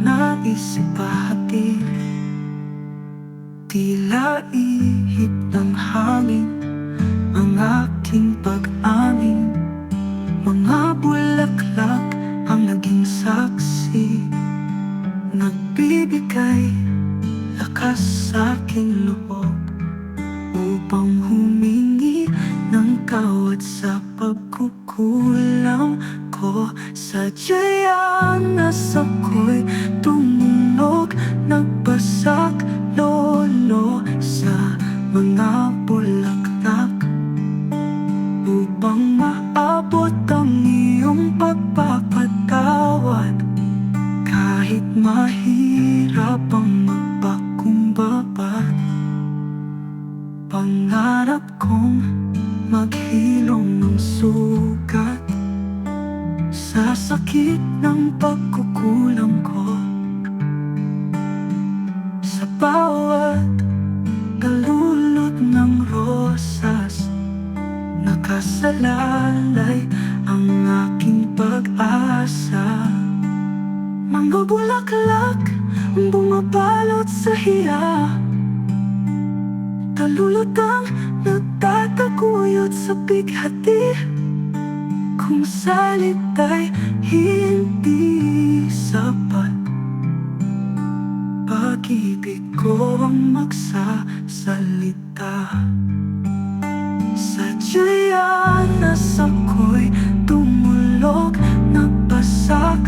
nais ipahati. Tila ihip ng hangin ang aking pag-amin. Mga bulaklak ang naging saksi, nagbibigay lakas sa aking loob upang humingi ng tawad sa pagkukulang ko. Sadyang ako'y tumunog, nagbasag lolo sa mga bulaklak upang maabot ang iyong pagpapatawad. Kahit mahirap ang magpakumbaba, pangarap kong maghilom ng sugat sa sakit ng pagkukulang ko. Sa bawat kalulot ng rosas, nakasalalay ang aking pag-asa. Mga bulaklak ang bumabalot sa hiya, kalulutang nagtataguyod sa bighati. Kung salita'y hindi sapat, pag-ibig ko ang magsasalita. Sadyang ako'y tumulog, nagbasag